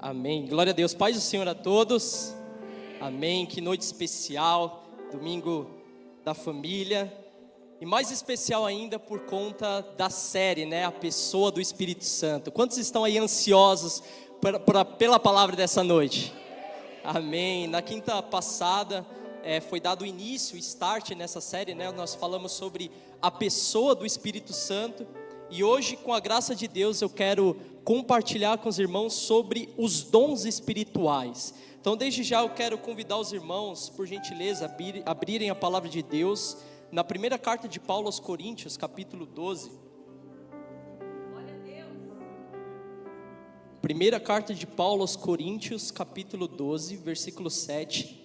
Amém. Glória a Deus. Paz do Senhor a todos. Amém. Que noite especial. Domingo da família. E mais especial ainda por conta da série, né? A pessoa do Espírito Santo. Quantos estão aí ansiosos pela palavra dessa noite? Amém. Na quinta passada foi dado o início, o start nessa série, né? Nós falamos sobre a pessoa do Espírito Santo. E hoje, com a graça de Deus, eu quero compartilhar com os irmãos sobre os dons espirituais. Então, desde já eu quero convidar os irmãos, por gentileza, abrirem a palavra de Deus na primeira carta de Paulo aos Coríntios, capítulo 12. Glória a Deus. Primeira carta de Paulo aos Coríntios, capítulo 12, versículo 7.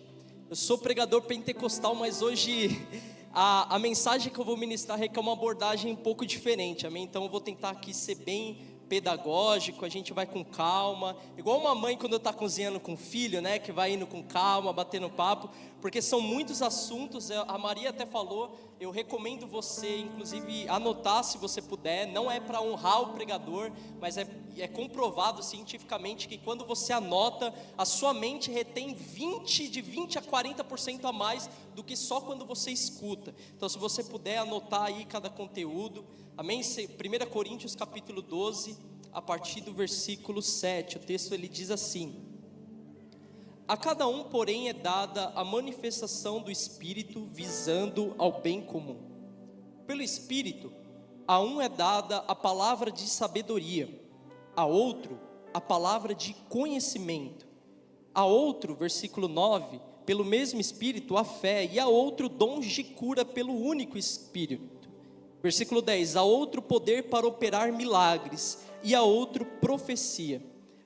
Eu sou pregador pentecostal, mas hoje a mensagem que eu vou ministrar requer uma abordagem um pouco diferente, amém? Então eu vou tentar aqui ser bem pedagógico, a gente vai com calma, igual uma mãe quando está cozinhando com o filho, né, que vai indo com calma, batendo papo, porque são muitos assuntos. A Maria até falou, eu recomendo você, inclusive, anotar se você puder. Não é para honrar o pregador, mas é comprovado cientificamente que quando você anota, a sua mente retém de 20 a 40% a mais do que só quando você escuta. Então, se você puder anotar aí cada conteúdo, amém? 1 Coríntios capítulo 12, a partir do versículo 7, o texto ele diz assim: a cada um, porém, é dada a manifestação do Espírito visando ao bem comum. Pelo Espírito, a um é dada a palavra de sabedoria, a outro a palavra de conhecimento, a outro, versículo 9, pelo mesmo Espírito a fé, e a outro dons de cura pelo único Espírito. Versículo 10, a outro poder para operar milagres, e a outro profecia,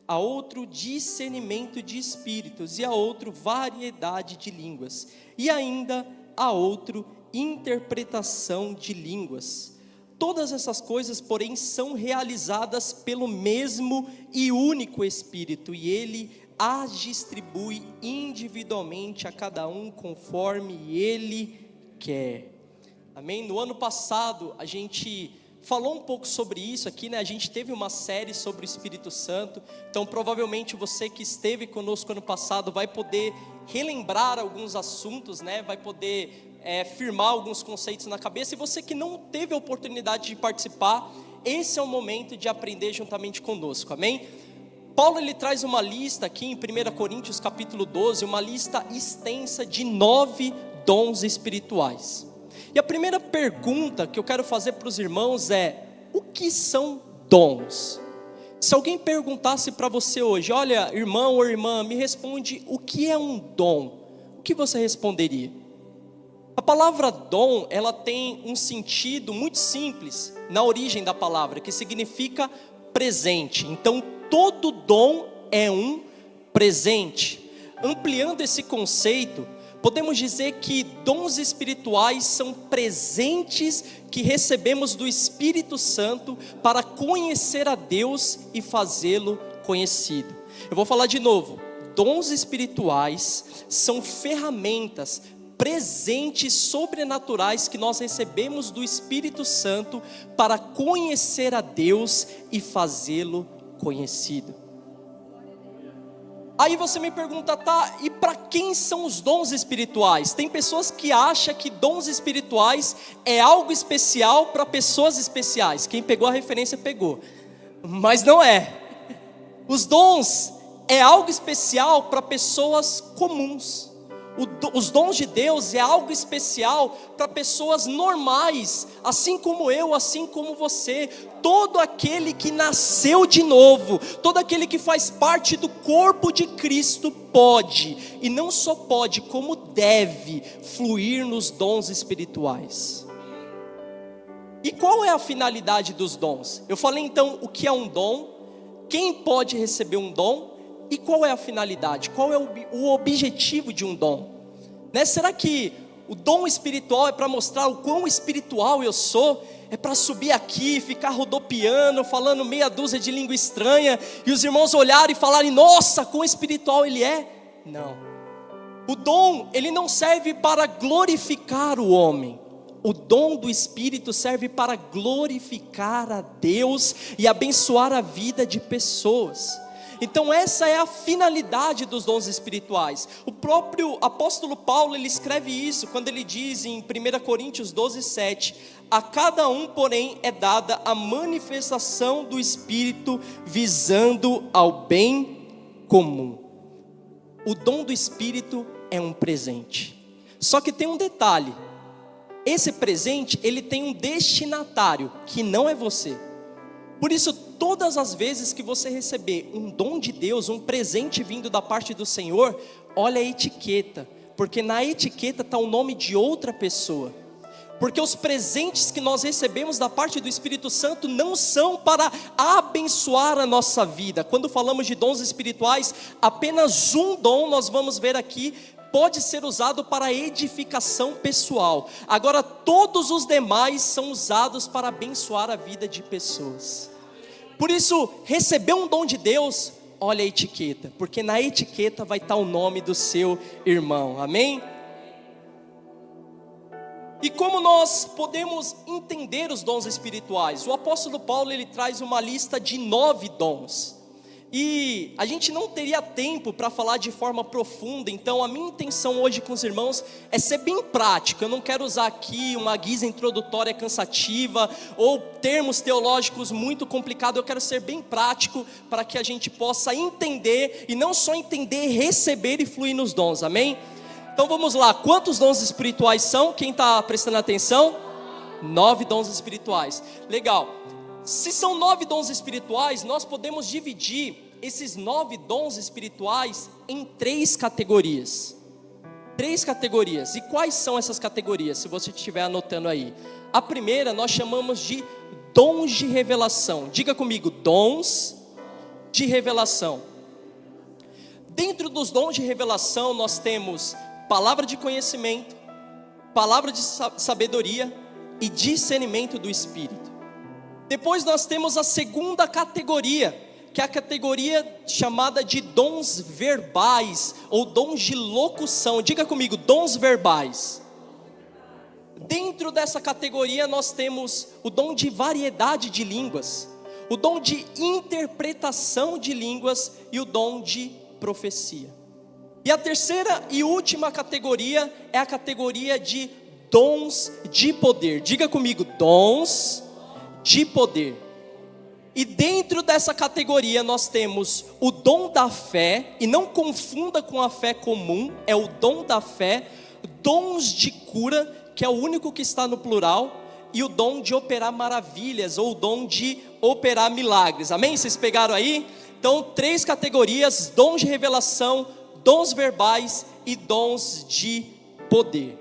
a outro discernimento de espíritos, e a outro variedade de línguas, e ainda a outro interpretação de línguas. Todas essas coisas, porém, são realizadas pelo mesmo e único Espírito, e Ele as distribui individualmente a cada um conforme Ele quer. Amém? No ano passado, a gente falou um pouco sobre isso aqui, né? A gente teve uma série sobre o Espírito Santo. Então, provavelmente, você que esteve conosco ano passado vai poder relembrar alguns assuntos, né? Vai poder firmar alguns conceitos na cabeça. E você que não teve a oportunidade de participar, esse é o momento de aprender juntamente conosco, amém? Paulo, ele traz uma lista aqui em 1 Coríntios capítulo 12, uma lista extensa de 9 dons espirituais. E a primeira pergunta que eu quero fazer para os irmãos é: o que são dons? Se alguém perguntasse para você hoje, olha, irmão ou irmã, me responde o que é um dom, o que você responderia? A palavra dom, ela tem um sentido muito simples na origem da palavra, que significa presente. Então, todo dom é um presente. Ampliando esse conceito, podemos dizer que dons espirituais são presentes que recebemos do Espírito Santo para conhecer a Deus e fazê-lo conhecido. Eu vou falar de novo. Dons espirituais são ferramentas, presentes sobrenaturais que nós recebemos do Espírito Santo para conhecer a Deus e fazê-lo conhecido. Aí você me pergunta, tá, e para quem são os dons espirituais? Tem pessoas que acham que dons espirituais é algo especial para pessoas especiais. Quem pegou a referência pegou, mas não é. Os dons é algo especial para pessoas comuns. Os dons de Deus é algo especial para pessoas normais, assim como eu, assim como você. Todo aquele que nasceu de novo, todo aquele que faz parte do corpo de Cristo pode, e não só pode, como deve fluir nos dons espirituais. E qual é a finalidade dos dons? Eu falei então o que é um dom, quem pode receber um dom, e qual é a finalidade? Qual é o objetivo de um dom? Né? Será que o dom espiritual é para mostrar o quão espiritual eu sou? É para subir aqui, ficar rodopiando, falando meia dúzia de língua estranha, e os irmãos olharem e falarem, nossa, quão espiritual ele é? Não. O dom, ele não serve para glorificar o homem. O dom do Espírito serve para glorificar a Deus e abençoar a vida de pessoas. Então essa é a finalidade dos dons espirituais. O próprio apóstolo Paulo, ele escreve isso quando ele diz em 1 Coríntios 12:7: a cada um, porém, é dada a manifestação do Espírito visando ao bem comum. O dom do Espírito é um presente. Só que tem um detalhe: esse presente, ele tem um destinatário, que não é você. Por isso, todas as vezes que você receber um dom de Deus, um presente vindo da parte do Senhor, olha a etiqueta, porque na etiqueta está o nome de outra pessoa. Porque os presentes que nós recebemos da parte do Espírito Santo não são para abençoar a nossa vida. Quando falamos de dons espirituais, apenas um dom, nós vamos ver aqui, pode ser usado para edificação pessoal. Agora, todos os demais são usados para abençoar a vida de pessoas. Por isso, receber um dom de Deus, olha a etiqueta, porque na etiqueta vai estar o nome do seu irmão, amém? E como nós podemos entender os dons espirituais? O apóstolo Paulo, ele traz uma lista de 9 dons. E a gente não teria tempo para falar de forma profunda, então a minha intenção hoje com os irmãos é ser bem prático. Eu não quero usar aqui uma guisa introdutória cansativa, ou termos teológicos muito complicados. Eu quero ser bem prático, para que a gente possa entender, e não só entender, receber e fluir nos dons, amém? Então vamos lá, quantos dons espirituais são? Quem está prestando atenção? 9 dons espirituais, legal. Se são 9 dons espirituais, nós podemos dividir esses 9 dons espirituais em 3 categorias. 3 categorias, e quais são essas categorias? Se você estiver anotando aí. A primeira nós chamamos de dons de revelação. Diga comigo, dons de revelação. Dentro dos dons de revelação nós temos palavra de conhecimento, palavra de sabedoria e discernimento do Espírito. Depois nós temos a segunda categoria, que é a categoria chamada de dons verbais, ou dons de locução. Diga comigo, dons verbais. Dentro dessa categoria nós temos o dom de variedade de línguas, o dom de interpretação de línguas e o dom de profecia. E a terceira e última categoria é a categoria de dons de poder. Diga comigo, dons de poder. E dentro dessa categoria nós temos o dom da fé, e não confunda com a fé comum, é o dom da fé, dons de cura, que é o único que está no plural, e o dom de operar maravilhas, ou o dom de operar milagres, amém? Vocês pegaram aí? Então 3 categorias, dons de revelação, dons verbais e dons de poder.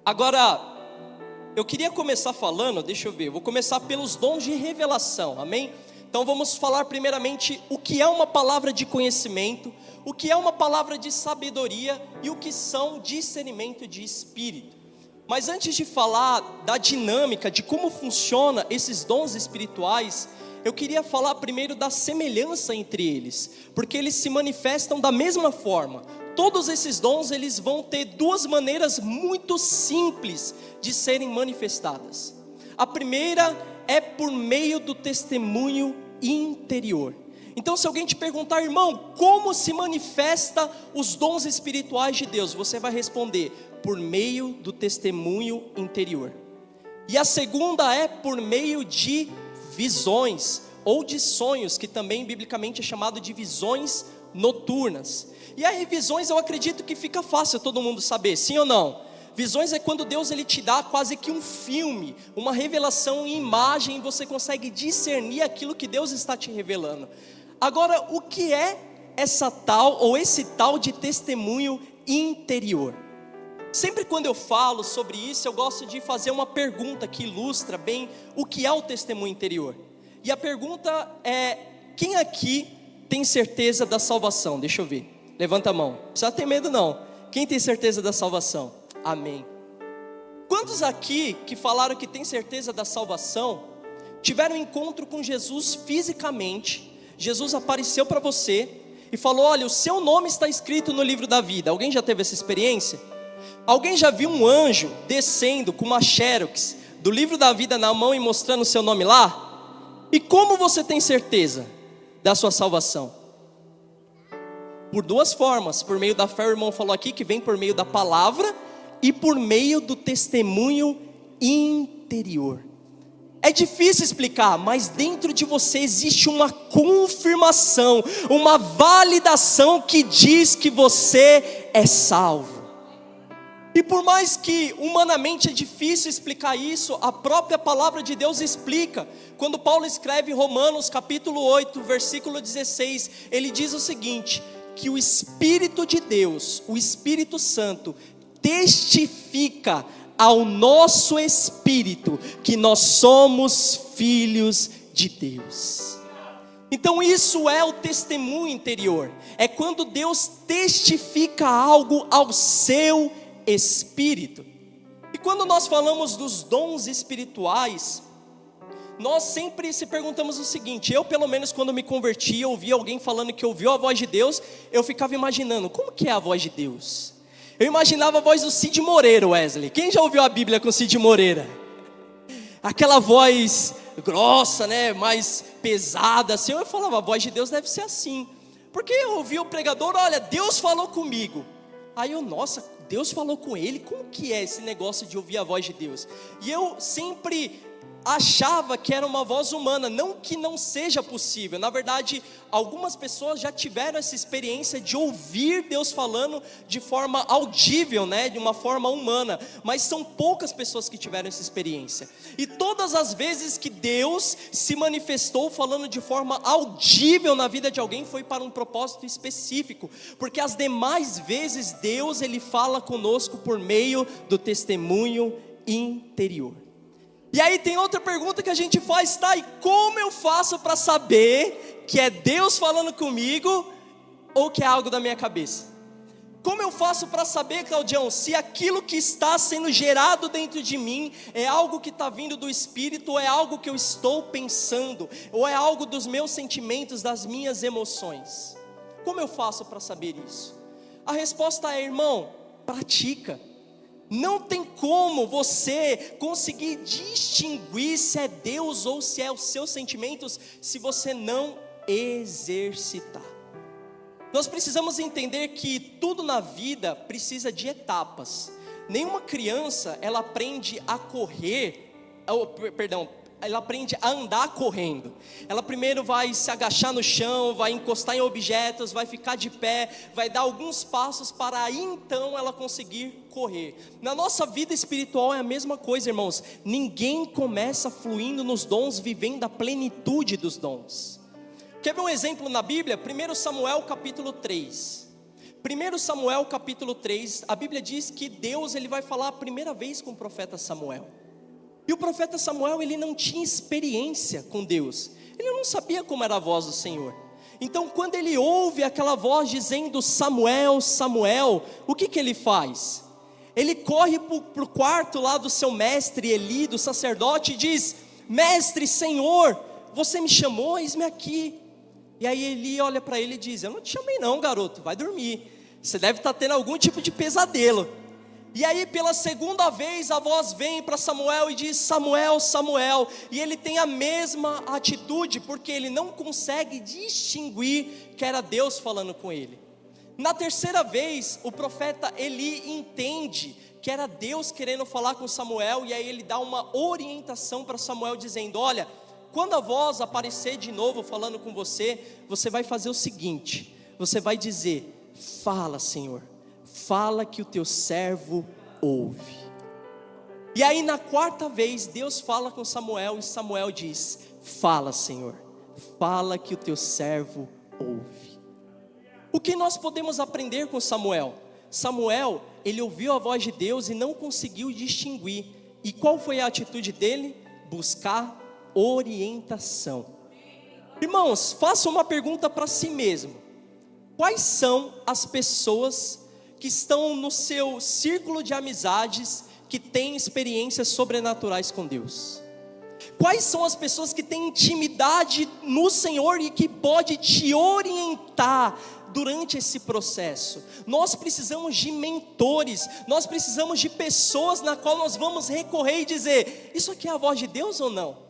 Agora, eu queria começar falando, deixa eu ver, vou começar pelos dons de revelação, amém? Então vamos falar primeiramente o que é uma palavra de conhecimento, o que é uma palavra de sabedoria e o que são discernimento de espírito. Mas antes de falar da dinâmica, de como funciona esses dons espirituais, eu queria falar primeiro da semelhança entre eles, porque eles se manifestam da mesma forma. Todos esses dons, eles vão ter 2 maneiras muito simples de serem manifestadas. A primeira é por meio do testemunho interior. Então se alguém te perguntar, irmão, como se manifesta os dons espirituais de Deus? Você vai responder, por meio do testemunho interior. E a segunda é por meio de visões ou de sonhos, que também biblicamente é chamado de visões noturnas. E aí visões eu acredito que fica fácil todo mundo saber, sim ou não? Visões é quando Deus ele te dá quase que um filme, uma revelação em imagem, e você consegue discernir aquilo que Deus está te revelando. Agora, o que é essa tal ou esse tal de testemunho interior? Sempre quando eu falo sobre isso, eu gosto de fazer uma pergunta que ilustra bem o que é o testemunho interior. E a pergunta é, quem aqui tem certeza da salvação? Deixa eu ver, levanta a mão, não precisa ter medo não. Quem tem certeza da salvação? Amém. Quantos aqui que falaram que tem certeza da salvação, tiveram um encontro com Jesus fisicamente? Jesus apareceu para você e falou, olha, o seu nome está escrito no livro da vida. Alguém já teve essa experiência? Alguém já viu um anjo descendo com uma xerox do livro da vida na mão e mostrando o seu nome lá? E como você tem certeza da sua salvação? Por duas formas: por meio da fé, o irmão falou aqui, que vem por meio da palavra, e por meio do testemunho interior. É difícil explicar, mas dentro de você existe uma confirmação, uma validação que diz que você é salvo. E por mais que humanamente é difícil explicar isso, a própria palavra de Deus explica. Quando Paulo escreve Romanos capítulo 8, versículo 16, ele diz o seguinte: que o Espírito de Deus, o Espírito Santo, testifica ao nosso espírito que nós somos filhos de Deus. Então isso é o testemunho interior, é quando Deus testifica algo ao seu espírito. E quando nós falamos dos dons espirituais, nós sempre se perguntamos o seguinte: eu pelo menos quando me converti, eu ouvi alguém falando que ouviu a voz de Deus, eu ficava imaginando, como que é a voz de Deus? Eu imaginava a voz do Cid Moreira, Wesley. Quem já ouviu a Bíblia com Cid Moreira? Aquela voz grossa, né, mais pesada assim. Eu falava, a voz de Deus deve ser assim. Porque eu ouvi o pregador, olha, Deus falou comigo. Aí eu, nossa, Deus falou com ele? Como que é esse negócio de ouvir a voz de Deus? E eu sempre achava que era uma voz humana, não que não seja possível. Na verdade, algumas pessoas já tiveram essa experiência de ouvir Deus falando de forma audível, né, de uma forma humana, mas são poucas pessoas que tiveram essa experiência. E todas as vezes que Deus se manifestou falando de forma audível na vida de alguém, foi para um propósito específico, porque as demais vezes Deus, ele fala conosco por meio do testemunho interior. E aí tem outra pergunta que a gente faz, tá? E como eu faço para saber que é Deus falando comigo ou que é algo da minha cabeça? Como eu faço para saber, Claudião, se aquilo que está sendo gerado dentro de mim é algo que está vindo do Espírito, ou é algo que eu estou pensando, ou é algo dos meus sentimentos, das minhas emoções? Como eu faço para saber isso? A resposta é, irmão, pratica. Não tem como você conseguir distinguir se é Deus ou se é os seus sentimentos, se você não exercitar. Nós precisamos entender que tudo na vida precisa de etapas. Nenhuma criança, ela aprende a correr, ela aprende a andar correndo. Ela primeiro vai se agachar no chão, vai encostar em objetos, vai ficar de pé, vai dar alguns passos para aí então ela conseguir correr. Na nossa vida espiritual é a mesma coisa, irmãos. Ninguém começa fluindo nos dons, vivendo a plenitude dos dons. Quer ver um exemplo na Bíblia? 1 Samuel capítulo 3. 1 Samuel capítulo 3, a Bíblia diz que Deus, ele vai falar a primeira vez com o profeta Samuel. E o profeta Samuel, ele não tinha experiência com Deus, ele não sabia como era a voz do Senhor. Então quando ele ouve aquela voz dizendo Samuel, Samuel, o que ele faz? Ele corre para o quarto lá do seu mestre Eli, do sacerdote, e diz: mestre, Senhor, você me chamou, eis-me aqui. E aí Eli olha para ele e diz: eu não te chamei não, garoto, vai dormir, você deve estar tendo algum tipo de pesadelo. E aí pela segunda vez a voz vem para Samuel e diz: Samuel, Samuel. E ele tem a mesma atitude, porque ele não consegue distinguir que era Deus falando com ele. Na terceira vez o profeta Eli entende que era Deus querendo falar com Samuel, e aí ele dá uma orientação para Samuel dizendo: olha, quando a voz aparecer de novo falando com você, você vai fazer o seguinte, você vai dizer: fala, Senhor, fala que o teu servo ouve. E aí na quarta vez Deus fala com Samuel, e Samuel diz: fala, Senhor, fala que o teu servo ouve. O que nós podemos aprender com Samuel? Samuel, ele ouviu a voz de Deus e não conseguiu distinguir. E qual foi a atitude dele? Buscar orientação. Irmãos, faça uma pergunta para si mesmo: quais são as pessoas que estão no seu círculo de amizades que têm experiências sobrenaturais com Deus? Quais são as pessoas que têm intimidade no Senhor e que pode te orientar durante esse processo? Nós precisamos de mentores, nós precisamos de pessoas na qual nós vamos recorrer e dizer: isso aqui é a voz de Deus ou não?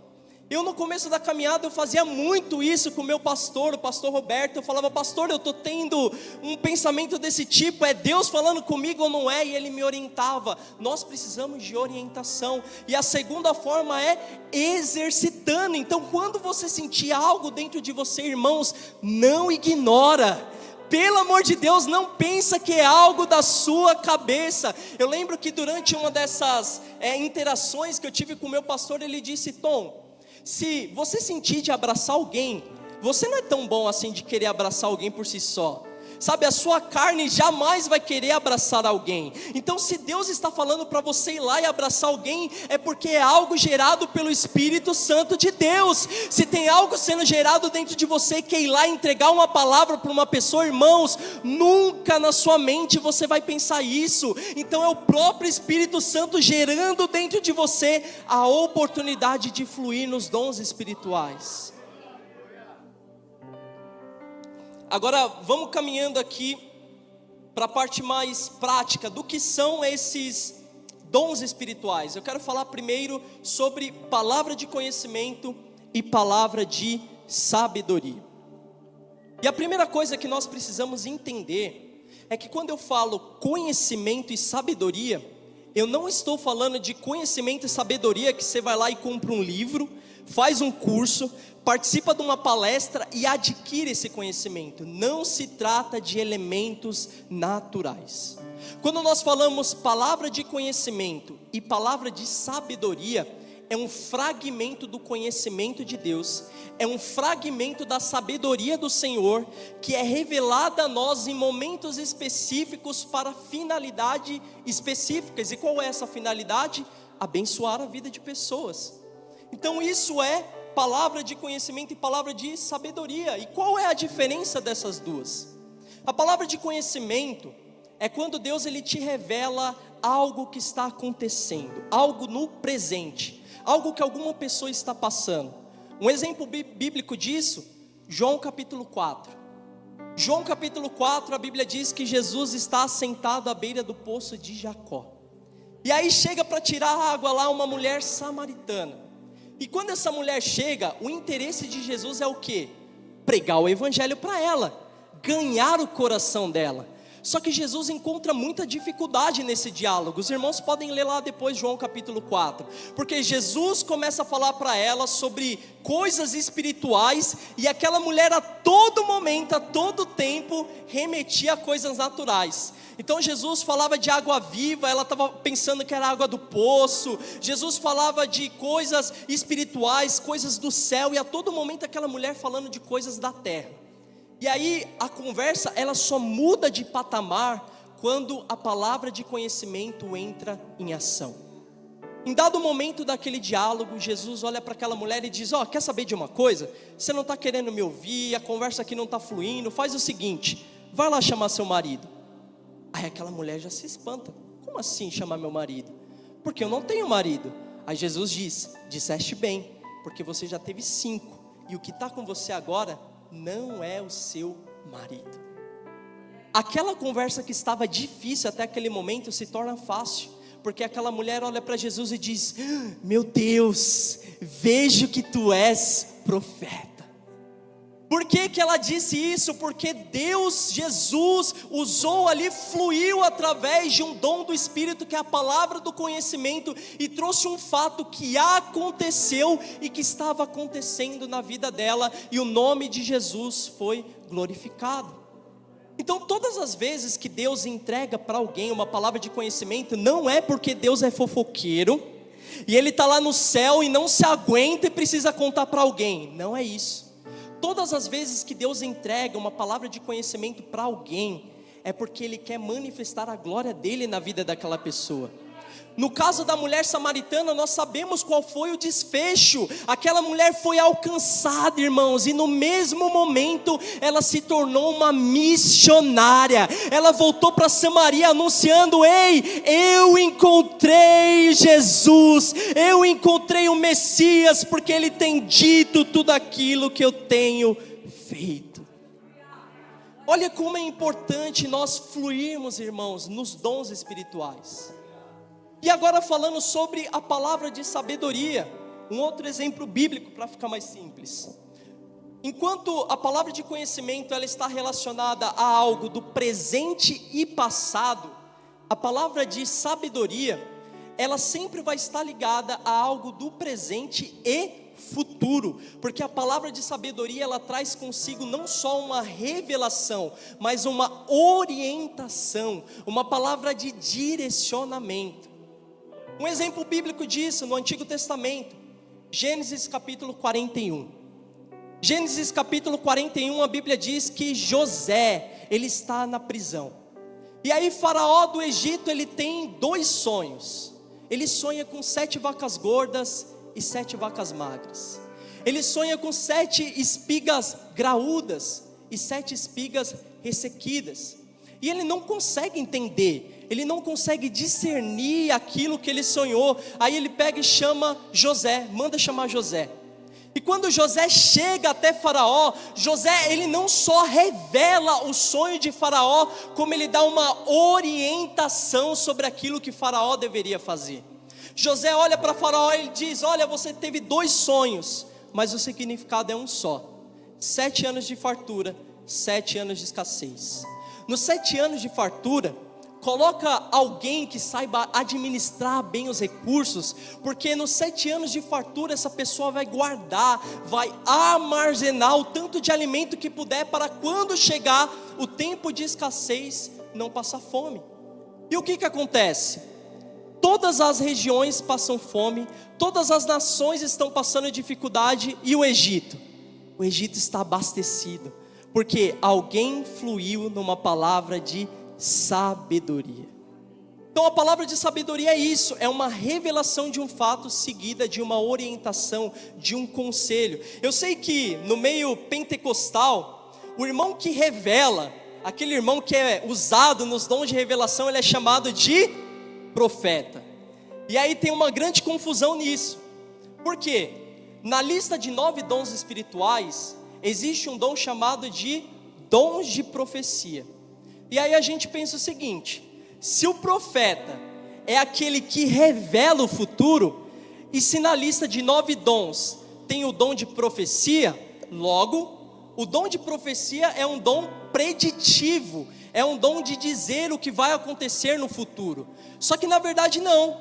Eu no começo da caminhada eu fazia muito isso com o meu pastor, o pastor Roberto. Eu falava: pastor, eu estou tendo um pensamento desse tipo, é Deus falando comigo ou não é? E ele me orientava. Nós precisamos de orientação. E a segunda forma é exercitando. Então quando você sentir algo dentro de você, irmãos, não ignora. Pelo amor de Deus, não pensa que é algo da sua cabeça. Eu lembro que durante uma dessas interações que eu tive com o meu pastor, ele disse: Tom, se você sentir de abraçar alguém, você não é tão bom assim de querer abraçar alguém por si só. Sabe, a sua carne jamais vai querer abraçar alguém. Então se Deus está falando para você ir lá e abraçar alguém, é porque é algo gerado pelo Espírito Santo de Deus. Se tem algo sendo gerado dentro de você, que é ir lá e entregar uma palavra para uma pessoa, irmãos, nunca na sua mente você vai pensar isso. Então é o próprio Espírito Santo gerando dentro de você a oportunidade de fluir nos dons espirituais. Agora vamos caminhando aqui para a parte mais prática do que são esses dons espirituais. Eu quero falar primeiro sobre palavra de conhecimento e palavra de sabedoria. E a primeira coisa que nós precisamos entender é que quando eu falo conhecimento e sabedoria, eu não estou falando de conhecimento e sabedoria que você vai lá e compra um livro, faz um curso, participa de uma palestra e adquire esse conhecimento. Não se trata de elementos naturais. Quando nós falamos palavra de conhecimento e palavra de sabedoria, é um fragmento do conhecimento de Deus, é um fragmento da sabedoria do Senhor, que é revelada a nós em momentos específicos para finalidades específicas. E qual é essa finalidade? Abençoar a vida de pessoas. Então isso é palavra de conhecimento e palavra de sabedoria. E qual é a diferença dessas duas? A palavra de conhecimento é quando Deus ele te revela algo que está acontecendo, algo no presente, algo que alguma pessoa está passando. Um exemplo bíblico disso, João capítulo 4. João capítulo 4, a Bíblia diz que Jesus está sentado à beira do poço de Jacó. E aí chega para tirar a água lá uma mulher samaritana. E quando essa mulher chega, o interesse de Jesus é o quê? Pregar o evangelho para ela, ganhar o coração dela. Só que Jesus encontra muita dificuldade nesse diálogo. Os irmãos podem ler lá depois João capítulo 4. Porque Jesus começa a falar para ela sobre coisas espirituais, e aquela mulher a todo momento, a todo tempo, remetia a coisas naturais. Então Jesus falava de água viva, ela estava pensando que era água do poço. Jesus falava de coisas espirituais, coisas do céu, e a todo momento aquela mulher falando de coisas da terra. E aí a conversa ela só muda de patamar quando a palavra de conhecimento entra em ação. Em dado momento daquele diálogo, Jesus olha para aquela mulher e diz: quer saber de uma coisa? Você não está querendo me ouvir, a conversa aqui não está fluindo, faz o seguinte, vai lá chamar seu marido. Aí aquela mulher já se espanta: como assim chamar meu marido? Porque eu não tenho marido. Aí Jesus diz: disseste bem, porque você já teve 5, e o que está com você agora não é o seu marido. Aquela conversa que estava difícil até aquele momento se torna fácil, porque aquela mulher olha para Jesus e diz: meu Deus, vejo que tu és profeta. Por que que ela disse isso? Porque Deus, Jesus, usou ali, fluiu através de um dom do Espírito, que é a palavra do conhecimento, e trouxe um fato que aconteceu e que estava acontecendo na vida dela, e o nome de Jesus foi glorificado. Então todas as vezes que Deus entrega para alguém uma palavra de conhecimento, não é porque Deus é fofoqueiro, e Ele está lá no céu e não se aguenta e precisa contar para alguém. Não é isso. Todas as vezes que Deus entrega uma palavra de conhecimento para alguém, é porque Ele quer manifestar a glória dEle na vida daquela pessoa. No caso da mulher samaritana, nós sabemos qual foi o desfecho. Aquela mulher foi alcançada, irmãos, e no mesmo momento ela se tornou uma missionária. Ela voltou para Samaria anunciando: ei, eu encontrei Jesus, eu encontrei o Messias, porque Ele tem dito tudo aquilo que eu tenho feito. Olha como é importante nós fluirmos, irmãos, nos dons espirituais. E agora falando sobre a palavra de sabedoria, Um outro exemplo bíblico para ficar mais simples. Enquanto a palavra de conhecimento ela está relacionada a algo do presente e passado, a palavra de sabedoria, ela sempre vai estar ligada a algo do presente e futuro, porque a palavra de sabedoria ela traz consigo não só uma revelação, mas uma orientação, uma palavra de direcionamento. Um exemplo bíblico disso no Antigo Testamento, Gênesis capítulo 41. Gênesis capítulo 41, a Bíblia diz que José, ele está na prisão. E aí Faraó do Egito, ele tem 2 sonhos. Ele sonha com 7 vacas gordas e 7 vacas magras. Ele sonha com 7 espigas graúdas e 7 espigas ressequidas. E ele não consegue entender, ele não consegue discernir aquilo que ele sonhou. Aí ele pega e chama José, manda chamar José. E quando José chega até Faraó, José ele não só revela o sonho de Faraó, como ele dá uma orientação sobre aquilo que Faraó deveria fazer. José olha para Faraó e ele diz: olha, você teve 2 sonhos, mas o significado é um só. 7 anos de fartura, 7 anos de escassez. Nos 7 anos de fartura, coloca alguém que saiba administrar bem os recursos, porque nos 7 anos de fartura essa pessoa vai guardar, vai armazenar o tanto de alimento que puder, para quando chegar o tempo de escassez não passar fome. E o que acontece? Todas as regiões passam fome, todas as nações estão passando dificuldade, e o Egito está abastecido, porque alguém fluiu numa palavra de sabedoria. Então a palavra de sabedoria é isso, é uma revelação de um fato seguida de uma orientação, de um conselho. Eu sei que no meio pentecostal, o irmão que revela, aquele irmão que é usado nos dons de revelação, ele é chamado de profeta. E aí tem uma grande confusão nisso. Por quê? Na lista de 9 dons espirituais, existe um dom chamado de dons de profecia. E aí a gente pensa o seguinte: se o profeta é aquele que revela o futuro, e se na lista de 9 dons tem o dom de profecia, logo, o dom de profecia é um dom preditivo, é um dom de dizer o que vai acontecer no futuro. Só que na verdade não,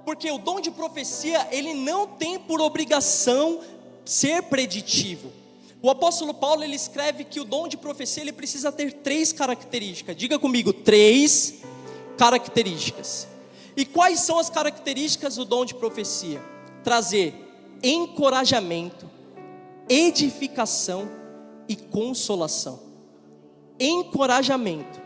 porque o dom de profecia, ele não tem por obrigação ser preditivo. O apóstolo Paulo, ele escreve que o dom de profecia, ele precisa ter 3 características. Diga comigo, 3 características. E quais são as características do dom de profecia? Trazer encorajamento, edificação e consolação. Encorajamento,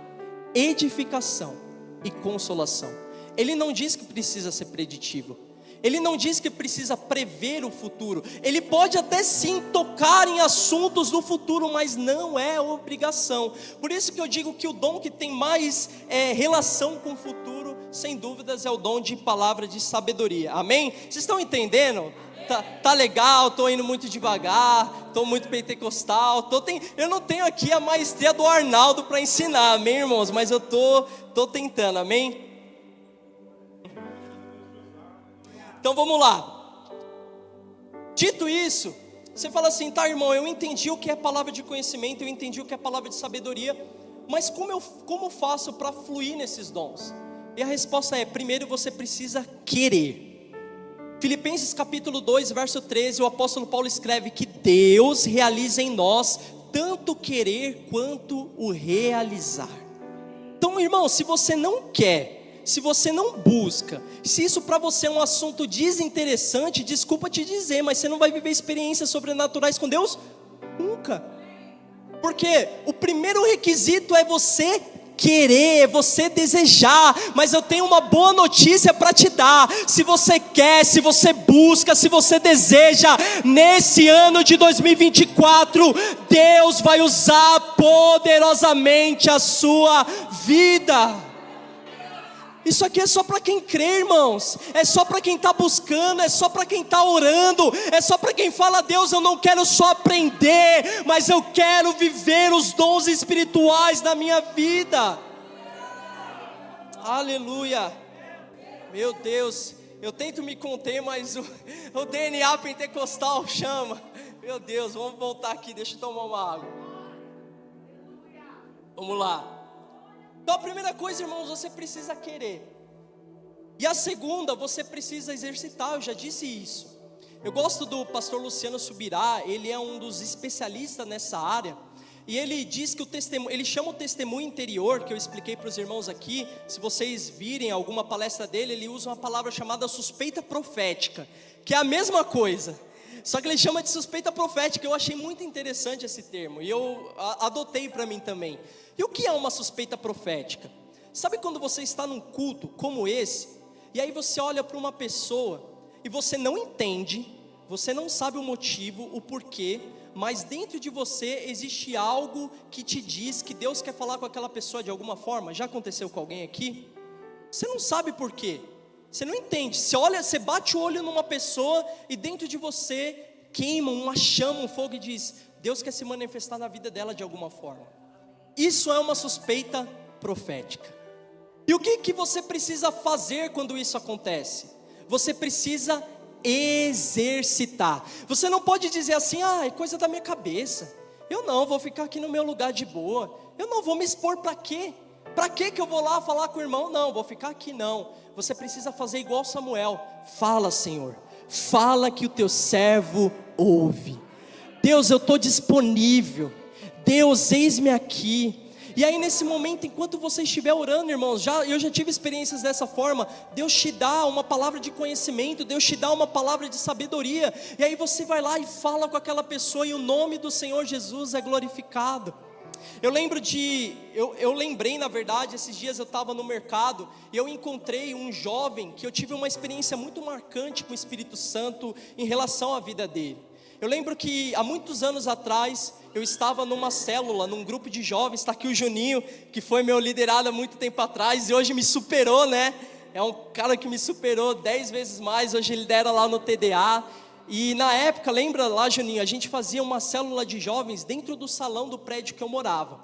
edificação e consolação. Ele não diz que precisa ser preditivo. Ele não diz que precisa prever o futuro. Ele pode até sim tocar em assuntos do futuro, mas não é obrigação. Por isso que eu digo que o dom que tem mais relação com o futuro, sem dúvidas, é o dom de palavra de sabedoria. Amém? Vocês estão entendendo? Tá legal, estou indo muito devagar, estou muito pentecostal, eu não tenho aqui a maestria do Arnaldo para ensinar, amém, irmãos? Mas eu tô tentando, amém? Então vamos lá. Dito isso, você fala assim: tá, irmão, eu entendi o que é palavra de conhecimento, eu entendi o que é palavra de sabedoria, mas como faço para fluir nesses dons? E a resposta é: primeiro você precisa querer. Filipenses capítulo 2, verso 13, o apóstolo Paulo escreve que Deus realiza em nós tanto querer quanto o realizar. Então, irmão, se você não quer, se você não busca, se isso para você é um assunto desinteressante, desculpa te dizer, mas você não vai viver experiências sobrenaturais com Deus nunca. Porque o primeiro requisito é você querer, é você desejar. Mas eu tenho uma boa notícia para te dar: se você quer, se você busca, se você deseja, nesse ano de 2024, Deus vai usar poderosamente a sua vida. Isso aqui é só para quem crê, irmãos. É só para quem está buscando, é só para quem está orando, é só para quem fala: Deus, eu não quero só aprender, mas eu quero viver os dons espirituais na minha vida. Aleluia. Meu Deus. Eu tento me conter, mas o DNA pentecostal chama. Meu Deus, vamos voltar aqui, deixa eu tomar uma água. Vamos lá. Então a primeira coisa, irmãos, você precisa querer. E a segunda, você precisa exercitar, eu já disse isso. Eu gosto do pastor Luciano Subirá, ele é um dos especialistas nessa área. E ele diz que o testemunho, ele chama o testemunho interior, que eu expliquei para os irmãos aqui. Se vocês virem alguma palestra dele, ele usa uma palavra chamada suspeita profética, que é a mesma coisa, só que ele chama de suspeita profética. Eu achei muito interessante esse termo, e eu adotei para mim também. E o que é uma suspeita profética? Sabe quando você está num culto como esse, e aí você olha para uma pessoa, e você não entende, você não sabe o motivo, o porquê, mas dentro de você existe algo que te diz que Deus quer falar com aquela pessoa de alguma forma. Já aconteceu com alguém aqui? Você não sabe por quê, você não entende. Você olha, você bate o olho numa pessoa e dentro de você queima uma chama, um fogo e diz: Deus quer se manifestar na vida dela de alguma forma. Isso é uma suspeita profética. E o que você precisa fazer quando isso acontece? Você precisa exercitar. Você não pode dizer assim: é coisa da minha cabeça, eu não vou ficar aqui no meu lugar de boa, eu não vou me expor. Para quê? Para que eu vou lá falar com o irmão? Não, vou ficar aqui não. Você precisa fazer igual Samuel. Fala, Senhor, fala que o teu servo ouve. Deus, eu estou disponível. Deus, eis-me aqui. E aí nesse momento, enquanto você estiver orando, irmãos, eu já tive experiências dessa forma. Deus te dá uma palavra de conhecimento, Deus te dá uma palavra de sabedoria, e aí você vai lá e fala com aquela pessoa, e o nome do Senhor Jesus é glorificado. Eu lembrei na verdade, esses dias eu estava no mercado, e eu encontrei um jovem, que eu tive uma experiência muito marcante com o Espírito Santo, em relação à vida dele. Eu lembro que há muitos anos atrás, eu estava numa célula, num grupo de jovens. Está aqui o Juninho, que foi meu liderado há muito tempo atrás, e hoje me superou, né? É um cara que me superou 10 vezes mais, hoje ele lidera lá no TDA. E na época, lembra lá, Juninho, a gente fazia uma célula de jovens dentro do salão do prédio que eu morava.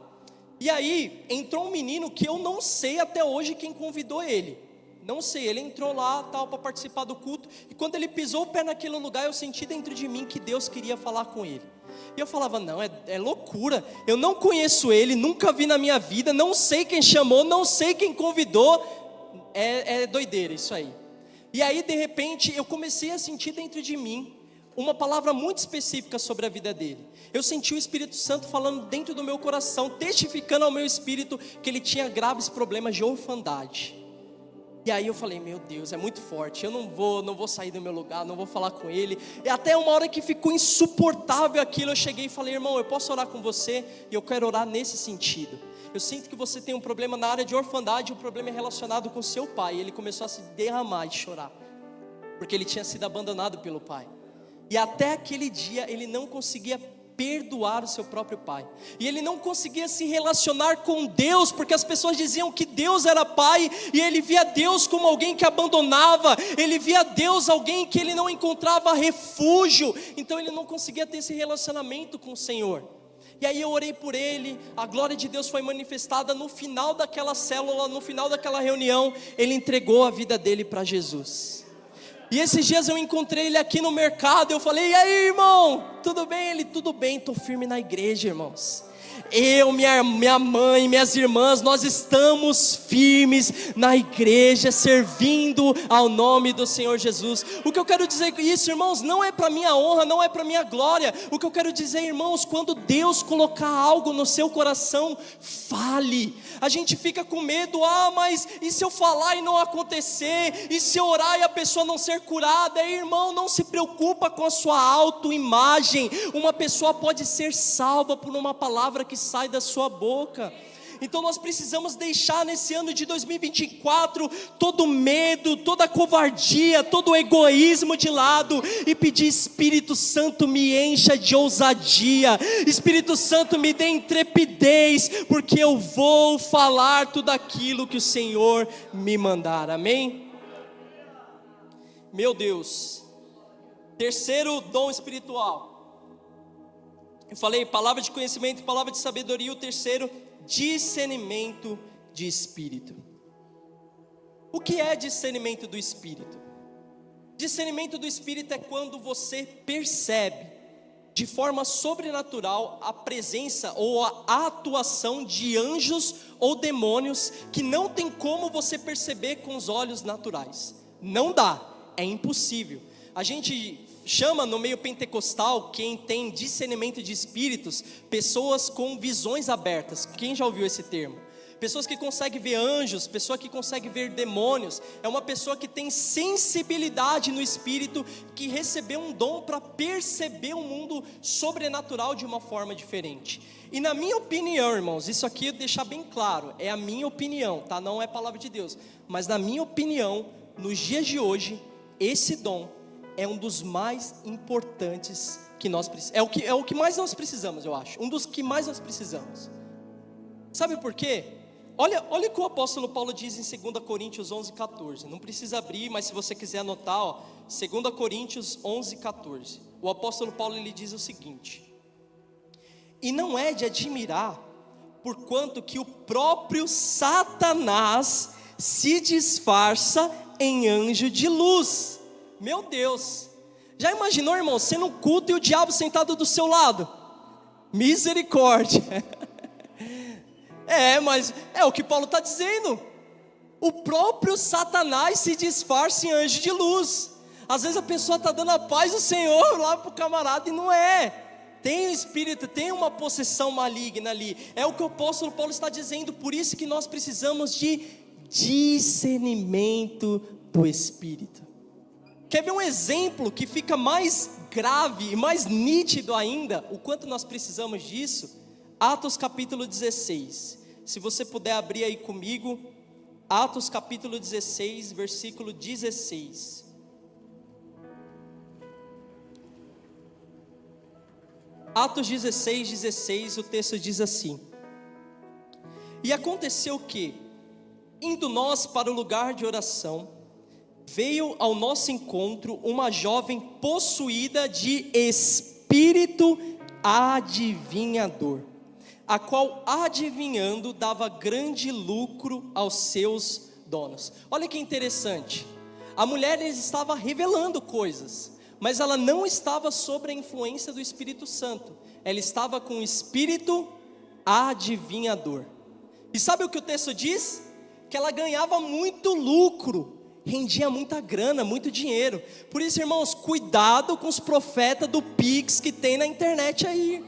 E aí, entrou um menino que eu não sei até hoje quem convidou ele. Não sei, ele entrou lá para participar do culto, e quando ele pisou o pé naquele lugar, eu senti dentro de mim que Deus queria falar com ele. E eu falava: não, é loucura, eu não conheço ele, nunca vi na minha vida, não sei quem chamou, não sei quem convidou, é doideira isso aí. E aí de repente eu comecei a sentir dentro de mim uma palavra muito específica sobre a vida dele. Eu senti o Espírito Santo falando dentro do meu coração, testificando ao meu espírito que ele tinha graves problemas de orfandade. E aí eu falei: meu Deus, é muito forte, eu não vou sair do meu lugar, não vou falar com ele. E até uma hora que ficou insuportável aquilo, eu cheguei e falei: irmão, eu posso orar com você? E eu quero orar nesse sentido. Eu sinto que você tem um problema na área de orfandade, um problema relacionado com seu pai. E ele começou a se derramar e chorar, porque ele tinha sido abandonado pelo pai. E até aquele dia ele não conseguia perdoar o seu próprio pai, e ele não conseguia se relacionar com Deus, porque as pessoas diziam que Deus era pai, e ele via Deus como alguém que abandonava, ele via Deus alguém que ele não encontrava refúgio, então ele não conseguia ter esse relacionamento com o Senhor. E aí eu orei por ele, a glória de Deus foi manifestada no final daquela célula, no final daquela reunião, ele entregou a vida dele para Jesus. E esses dias eu encontrei ele aqui no mercado, eu falei: e aí, irmão, tudo bem? Ele: tudo bem, estou firme na igreja, irmãos. Eu, minha mãe, minhas irmãs, nós estamos firmes na igreja, servindo ao nome do Senhor Jesus. O que eu quero dizer com isso, irmãos, não é para minha honra, não é para minha glória. O que eu quero dizer, irmãos, quando Deus colocar algo no seu coração, fale. A gente fica com medo: mas e se eu falar e não acontecer? E se eu orar e a pessoa não ser curada? Irmão, não se preocupa com a sua autoimagem. Uma pessoa pode ser salva por uma palavra que sai da sua boca. Então nós precisamos deixar nesse ano de 2024 todo medo, toda covardia, todo egoísmo de lado e pedir: Espírito Santo, me encha de ousadia, Espírito Santo, me dê intrepidez, porque eu vou falar tudo aquilo que o Senhor me mandar. Amém? Meu Deus. Terceiro dom espiritual. Eu falei palavra de conhecimento, palavra de sabedoria. O terceiro, discernimento de espírito. O que é discernimento do espírito? Discernimento do Espírito é quando você percebe de forma sobrenatural a presença ou a atuação de anjos ou demônios que não tem como você perceber com os olhos naturais. Não dá, é impossível. A gente chama no meio pentecostal, quem tem discernimento de espíritos, pessoas com visões abertas. Quem já ouviu esse termo? Pessoas que conseguem ver anjos, pessoa que consegue ver demônios, é uma pessoa que tem sensibilidade no espírito, que recebeu um dom para perceber o mundo sobrenatural de uma forma diferente. E na minha opinião, irmãos, isso aqui eu deixar bem claro, é a minha opinião, tá? Não é palavra de Deus, mas na minha opinião, nos dias de hoje, esse dom é um dos mais importantes que nós precisamos, é o que mais nós precisamos, eu acho, um dos que mais nós precisamos. Sabe por quê? Olha o que o apóstolo Paulo diz em 2 Coríntios 11:14. Não precisa abrir, mas se você quiser anotar, 2 Coríntios 11:14. O apóstolo Paulo ele diz o seguinte: e não é de admirar, porquanto que o próprio Satanás se disfarça em anjo de luz. Meu Deus, já imaginou, irmão, você no culto e o diabo sentado do seu lado? Misericórdia. Mas é o que Paulo está dizendo. O próprio Satanás se disfarça em anjo de luz. Às vezes a pessoa está dando a paz do Senhor lá para o camarada e não é. Tem um espírito, tem uma possessão maligna ali. É o que o apóstolo Paulo está dizendo. Por isso que nós precisamos de discernimento do Espírito. Quer ver um exemplo que fica mais grave e mais nítido ainda, o quanto nós precisamos disso? Atos capítulo 16, se você puder abrir aí comigo, Atos capítulo 16, versículo 16. Atos 16, o texto diz assim: e aconteceu que, indo nós para o lugar de oração, veio ao nosso encontro uma jovem possuída de espírito adivinhador, a qual adivinhando dava grande lucro aos seus donos. Olha que interessante, a mulher estava revelando coisas, mas ela não estava sob a influência do Espírito Santo, ela estava com o espírito adivinhador. E sabe o que o texto diz? Que ela ganhava muito lucro, rendia muita grana, muito dinheiro. Por isso, irmãos, cuidado com os profetas do Pix que tem na internet aí.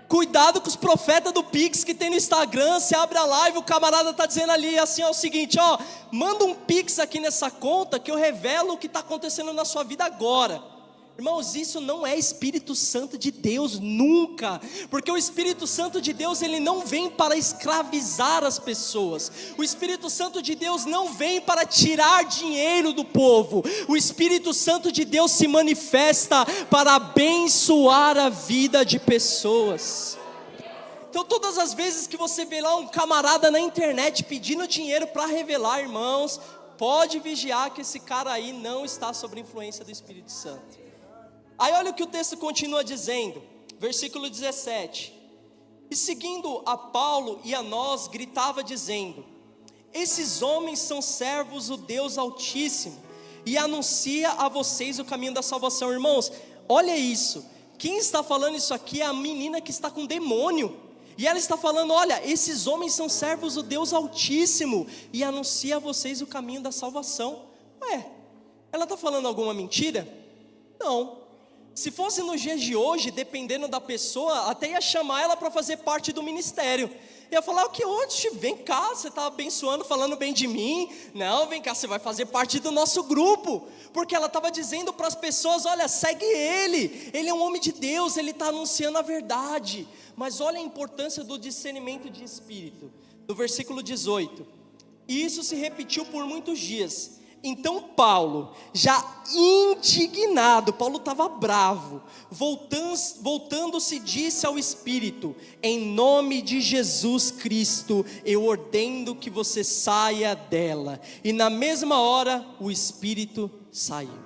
Cuidado com os profetas do Pix que tem no Instagram. Você abre a live, o camarada está dizendo ali assim, o seguinte, manda um Pix aqui nessa conta que eu revelo o que está acontecendo na sua vida agora. Irmãos, isso não é Espírito Santo de Deus, nunca, porque o Espírito Santo de Deus, ele não vem para escravizar as pessoas, o Espírito Santo de Deus não vem para tirar dinheiro do povo, o Espírito Santo de Deus se manifesta para abençoar a vida de pessoas. Então todas as vezes que você vê lá um camarada na internet pedindo dinheiro para revelar, irmãos, pode vigiar que esse cara aí não está sob a influência do Espírito Santo. Aí olha o que o texto continua dizendo, versículo 17: e seguindo a Paulo e a nós, gritava dizendo: esses homens são servos do Deus Altíssimo, e anuncia a vocês o caminho da salvação. Irmãos, olha isso, quem está falando isso aqui é a menina que está com demônio, e ela está falando, olha, esses homens são servos do Deus Altíssimo, e anuncia a vocês o caminho da salvação. Ela está falando alguma mentira? Não. Se fosse nos dias de hoje, dependendo da pessoa, até ia chamar ela para fazer parte do ministério. Ia falar, o que hoje? Vem cá, você está abençoando, falando bem de mim. Não, vem cá, você vai fazer parte do nosso grupo. Porque ela estava dizendo para as pessoas, olha, segue ele é um homem de Deus, ele está anunciando a verdade. Mas olha a importância do discernimento de espírito. No versículo 18, e isso se repetiu por muitos dias. Então Paulo, já indignado, Paulo estava bravo, voltando-se disse ao Espírito: em nome de Jesus Cristo, eu ordeno que você saia dela. E na mesma hora, o Espírito saiu.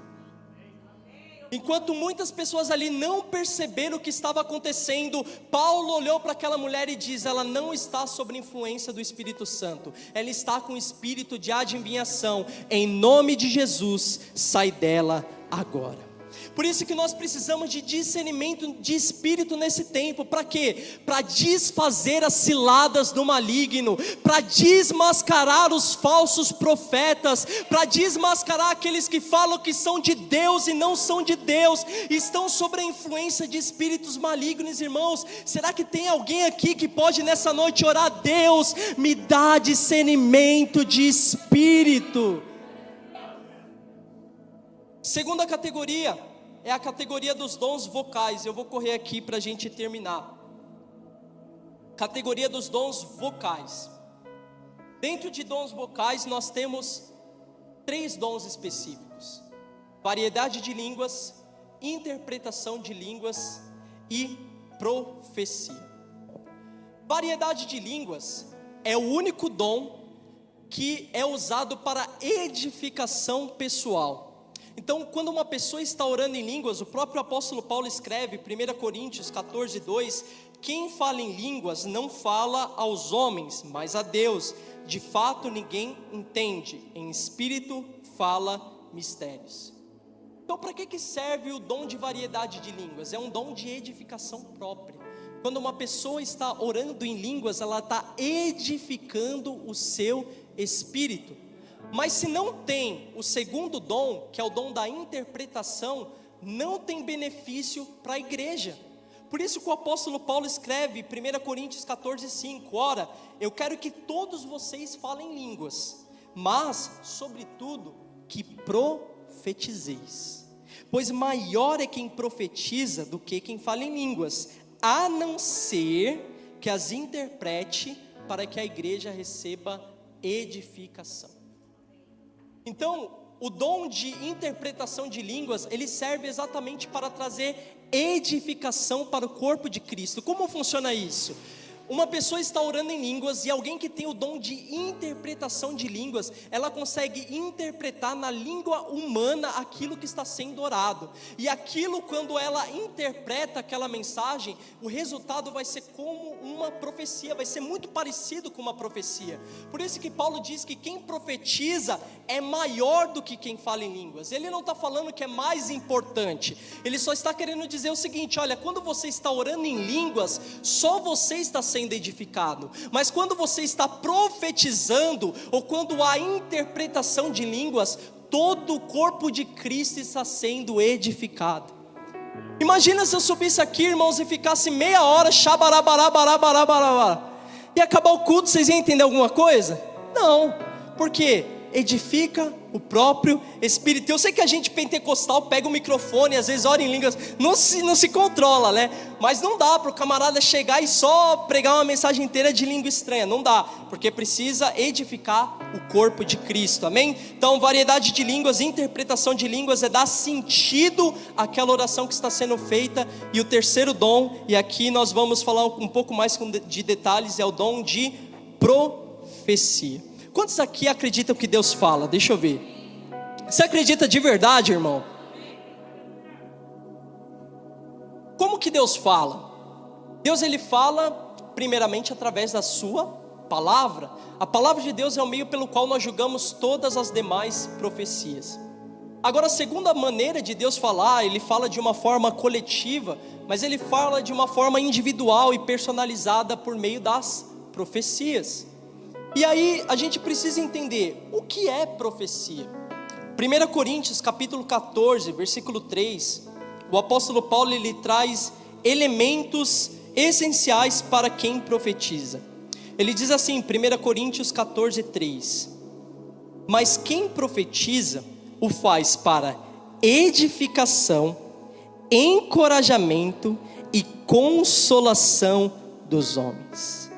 Enquanto muitas pessoas ali não perceberam o que estava acontecendo, Paulo olhou para aquela mulher e diz: ela não está sob influência do Espírito Santo, ela está com espírito de adivinhação. Em nome de Jesus, sai dela agora. Por isso que nós precisamos de discernimento de espírito nesse tempo. Para quê? Para desfazer as ciladas do maligno, para desmascarar os falsos profetas, para desmascarar aqueles que falam que são de Deus e não são de Deus, estão sob a influência de espíritos malignos, irmãos. Será que tem alguém aqui que pode nessa noite orar: Deus, me dá discernimento de espírito? Segunda categoria é a categoria dos dons vocais. Eu vou correr aqui para a gente terminar. Categoria dos dons vocais. Dentro de dons vocais nós temos 3 dons específicos: variedade de línguas, interpretação de línguas e profecia. Variedade de línguas é o único dom que é usado para edificação pessoal. Então, quando uma pessoa está orando em línguas, o próprio apóstolo Paulo escreve, 1 Coríntios 14:2, quem fala em línguas não fala aos homens, mas a Deus. De fato, ninguém entende. Em espírito fala mistérios. Então, para que serve o dom de variedade de línguas? É um dom de edificação própria. Quando uma pessoa está orando em línguas, ela está edificando o seu espírito. Mas se não tem o segundo dom, que é o dom da interpretação, não tem benefício para a igreja. Por isso que o apóstolo Paulo escreve, 1 Coríntios 14:5, ora, eu quero que todos vocês falem línguas, mas, sobretudo, que profetizeis. Pois maior é quem profetiza do que quem fala em línguas, a não ser que as interprete, para que a igreja receba edificação. Então, o dom de interpretação de línguas, ele serve exatamente para trazer edificação para o corpo de Cristo. Como funciona isso? Uma pessoa está orando em línguas e alguém que tem o dom de interpretação de línguas, ela consegue interpretar na língua humana aquilo que está sendo orado. E aquilo, quando ela interpreta aquela mensagem, o resultado vai ser como uma profecia, vai ser muito parecido com uma profecia. Por isso que Paulo diz que quem profetiza é maior do que quem fala em línguas. Ele não está falando que é mais importante, ele só está querendo dizer o seguinte: olha, quando você está orando em línguas, só você está sendo edificado, mas quando você está profetizando, ou quando há interpretação de línguas, todo o corpo de Cristo está sendo edificado. Imagina se eu subisse aqui, irmãos, e ficasse meia hora, e acabar o culto, vocês iam entender alguma coisa? Não, porque edifica o próprio Espírito. Eu sei que a gente pentecostal pega o microfone, às vezes ora em línguas, não se controla, né? Mas não dá para o camarada chegar e só pregar uma mensagem inteira de língua estranha, não dá, porque precisa edificar o corpo de Cristo, amém? Então, variedade de línguas, interpretação de línguas é dar sentido àquela oração que está sendo feita. E o terceiro dom, e aqui nós vamos falar um pouco mais de detalhes, é o dom de profecia. Quantos aqui acreditam que Deus fala? Deixa eu ver. Você acredita de verdade, irmão? Como que Deus fala? Deus, ele fala primeiramente através da sua palavra. A palavra de Deus é o meio pelo qual nós julgamos todas as demais profecias. Agora, a segunda maneira de Deus falar, ele fala de uma forma coletiva, mas ele fala de uma forma individual e personalizada por meio das profecias. E aí a gente precisa entender o que é profecia. 1 Coríntios capítulo 14, versículo 3, o apóstolo Paulo, ele traz elementos essenciais para quem profetiza. Ele diz assim, 1 Coríntios 14, 3: mas quem profetiza o faz para edificação, encorajamento e consolação dos homens.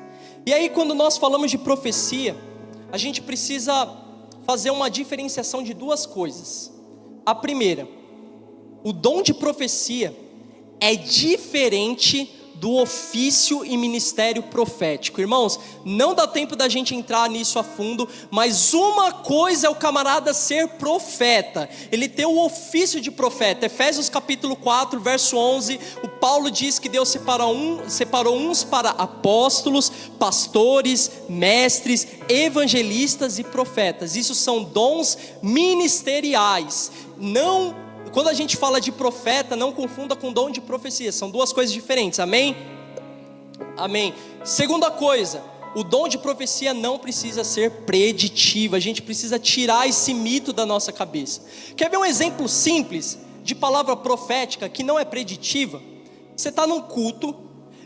E aí, quando nós falamos de profecia, a gente precisa fazer uma diferenciação de duas coisas. A primeira, o dom de profecia é diferente do ofício e ministério profético. Irmãos, não dá tempo da gente entrar nisso a fundo, mas uma coisa é o camarada ser profeta, ele ter o ofício de profeta. Efésios capítulo 4, verso 11, o Paulo diz que Deus separou uns para apóstolos, pastores, mestres, evangelistas e profetas. Isso são dons ministeriais. Quando a gente fala de profeta, não confunda com dom de profecia, são duas coisas diferentes, amém? Amém. Segunda coisa, o dom de profecia não precisa ser preditivo, a gente precisa tirar esse mito da nossa cabeça. Quer ver um exemplo simples de palavra profética que não é preditiva? Você está num culto,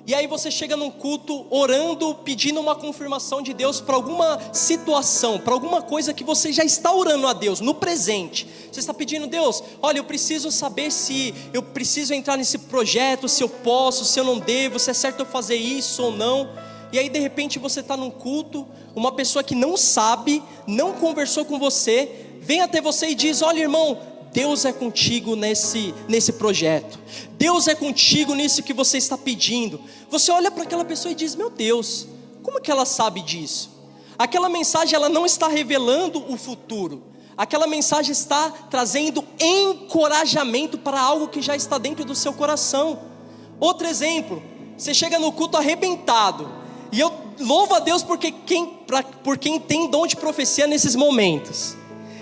e aí você chega num culto orando, pedindo uma confirmação de Deus para alguma situação, para alguma coisa que você já está orando a Deus, no presente. Você está pedindo: Deus, olha, eu preciso saber se eu preciso entrar nesse projeto, se eu posso, se eu não devo, se é certo eu fazer isso ou não. E aí de repente você está num culto, uma pessoa que não sabe, não conversou com você, vem até você e diz: olha, irmão, Deus é contigo nesse projeto, Deus é contigo nisso que você está pedindo. Você olha para aquela pessoa e diz: meu Deus, como que ela sabe disso? Aquela mensagem, ela não está revelando o futuro, aquela mensagem está trazendo encorajamento para algo que já está dentro do seu coração. Outro exemplo, você chega no culto arrebentado, e eu louvo a Deus por quem tem dom de profecia nesses momentos.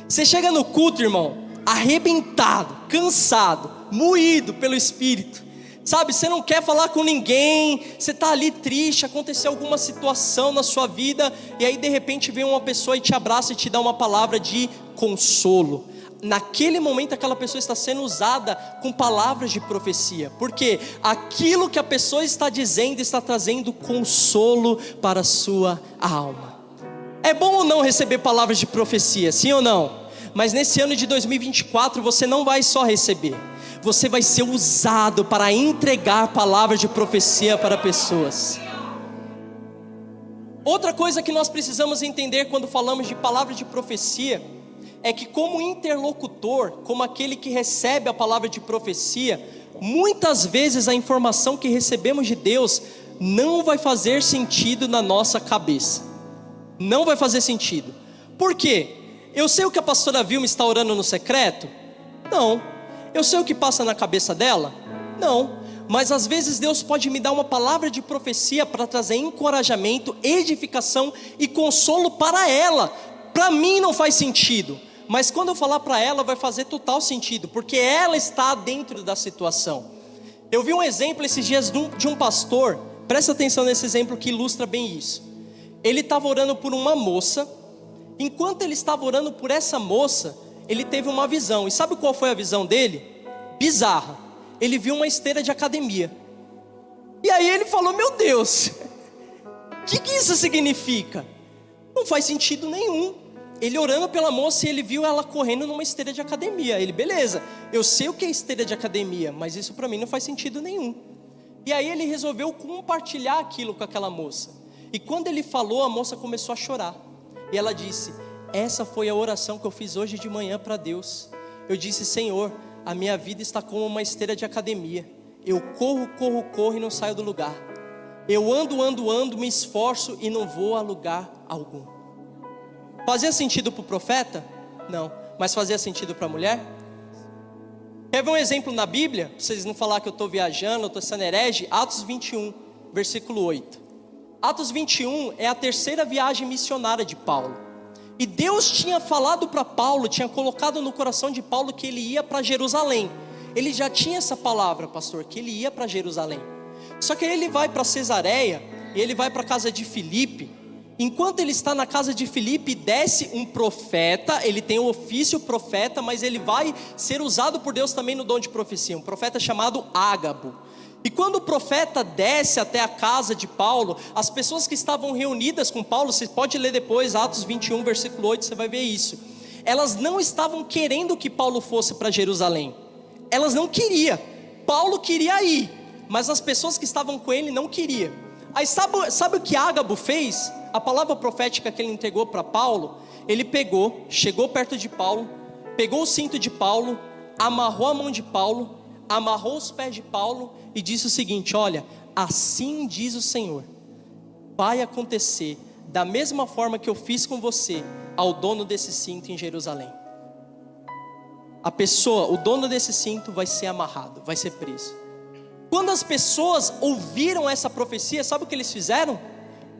Você chega no culto, irmão, arrebentado, cansado, moído pelo Espírito, sabe, você não quer falar com ninguém, você está ali triste, aconteceu alguma situação na sua vida, e aí de repente vem uma pessoa e te abraça e te dá uma palavra de consolo. Naquele momento aquela pessoa está sendo usada com palavras de profecia, porque aquilo que a pessoa está dizendo está trazendo consolo para a sua alma. É bom ou não receber palavras de profecia, sim ou não? Mas nesse ano de 2024 você não vai só receber, você vai ser usado para entregar palavras de profecia para pessoas. Outra coisa que nós precisamos entender quando falamos de palavras de profecia é que, como interlocutor, como aquele que recebe a palavra de profecia, muitas vezes a informação que recebemos de Deus não vai fazer sentido na nossa cabeça. Não vai fazer sentido. Por quê? Eu sei o que a pastora Vilma está orando no secreto? Não. Eu sei o que passa na cabeça dela? Não. Mas às vezes Deus pode me dar uma palavra de profecia para trazer encorajamento, edificação e consolo para ela. Para mim não faz sentido, mas quando eu falar para ela vai fazer total sentido, porque ela está dentro da situação. Eu vi um exemplo esses dias de um pastor, presta atenção nesse exemplo que ilustra bem isso. Ele estava orando por uma moça. Enquanto ele estava orando por essa moça, ele teve uma visão. E sabe qual foi a visão dele? Bizarra. Ele viu uma esteira de academia. E aí ele falou: meu Deus, o que isso significa? Não faz sentido nenhum. Ele orando pela moça e ele viu ela correndo numa esteira de academia. Ele: beleza, eu sei o que é esteira de academia, mas isso para mim não faz sentido nenhum. E aí ele resolveu compartilhar aquilo com aquela moça. E quando ele falou, a moça começou a chorar. E ela disse: essa foi a oração que eu fiz hoje de manhã para Deus. Eu disse: Senhor, a minha vida está como uma esteira de academia. Eu corro e não saio do lugar. Eu ando, me esforço e não vou a lugar algum. Fazia sentido para o profeta? Não. Mas fazia sentido para a mulher? Quer ver um exemplo na Bíblia? Para vocês não falar que eu estou viajando, eu estou sendo herege. Atos 21, versículo 8. Atos 21 é a terceira viagem missionária de Paulo. E Deus tinha falado para Paulo, tinha colocado no coração de Paulo que ele ia para Jerusalém. Ele já tinha essa palavra, pastor, que ele ia para Jerusalém. Só que aí ele vai para Cesareia, e ele vai para a casa de Filipe. Enquanto ele está na casa de Filipe, desce um profeta. Ele tem o ofício profeta, mas ele vai ser usado por Deus também no dom de profecia. Um profeta chamado Ágabo. E quando o profeta desce até a casa de Paulo, as pessoas que estavam reunidas com Paulo, você pode ler depois, Atos 21, versículo 8, você vai ver isso. Elas não estavam querendo que Paulo fosse para Jerusalém. Elas não queriam. Paulo queria ir, mas as pessoas que estavam com ele não queriam. Aí sabe o que Ágabo fez? A palavra profética que ele entregou para Paulo, ele pegou, chegou perto de Paulo, pegou o cinto de Paulo, amarrou a mão de Paulo, amarrou os pés de Paulo e disse o seguinte: olha, assim diz o Senhor, vai acontecer da mesma forma que eu fiz com você ao dono desse cinto em Jerusalém. O dono desse cinto vai ser amarrado, vai ser preso. Quando as pessoas ouviram essa profecia, sabe o que eles fizeram?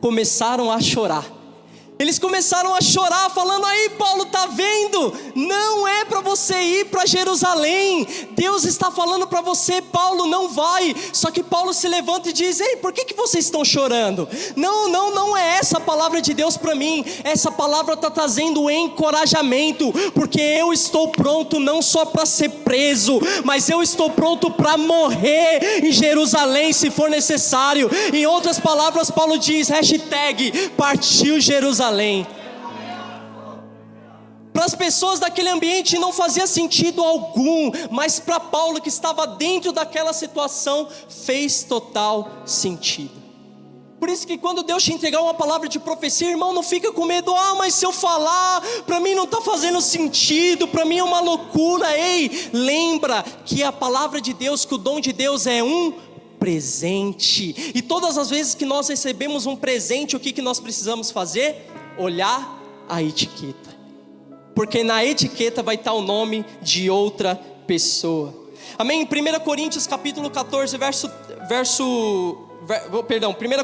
Começaram a chorar. Eles começaram a chorar, falando: aí Paulo, tá vendo? Não é para você ir para Jerusalém. Deus está falando para você, Paulo, não vai. Só que Paulo se levanta e diz: ei, por que vocês estão chorando? Não é essa a palavra de Deus para mim. Essa palavra está trazendo encorajamento, porque eu estou pronto não só para ser preso, mas eu estou pronto para morrer em Jerusalém se for necessário. Em outras palavras, Paulo diz, #partiu Jerusalém. Para as pessoas daquele ambiente não fazia sentido algum, mas para Paulo, que estava dentro daquela situação, fez total sentido. Por isso que quando Deus te entregar uma palavra de profecia, irmão, não fica com medo. Mas se eu falar, para mim não está fazendo sentido, para mim é uma loucura. Ei, lembra que a palavra de Deus, que o dom de Deus é um presente, e todas as vezes que nós recebemos um presente, o que nós precisamos fazer? Olhar a etiqueta, porque na etiqueta vai estar o nome de outra pessoa. Amém? 1 Coríntios capítulo 14 1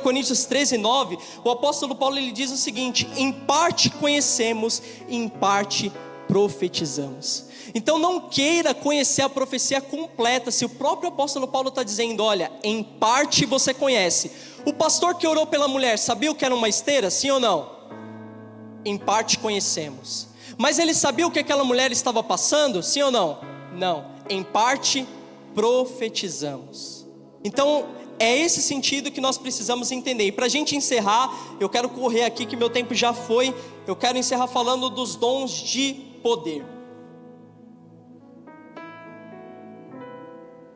Coríntios 13:9, o apóstolo Paulo ele diz o seguinte: em parte conhecemos, em parte profetizamos. Então não queira conhecer a profecia completa, se o próprio apóstolo Paulo está dizendo: olha, em parte você conhece. O pastor que orou pela mulher, sabia o que era uma esteira, sim ou não? Em parte conhecemos. Mas ele sabia o que aquela mulher estava passando, sim ou não? Não, em parte profetizamos. Então é esse sentido que nós precisamos entender. E para a gente encerrar, eu quero correr aqui que meu tempo já foi. Eu quero encerrar falando dos dons de poder.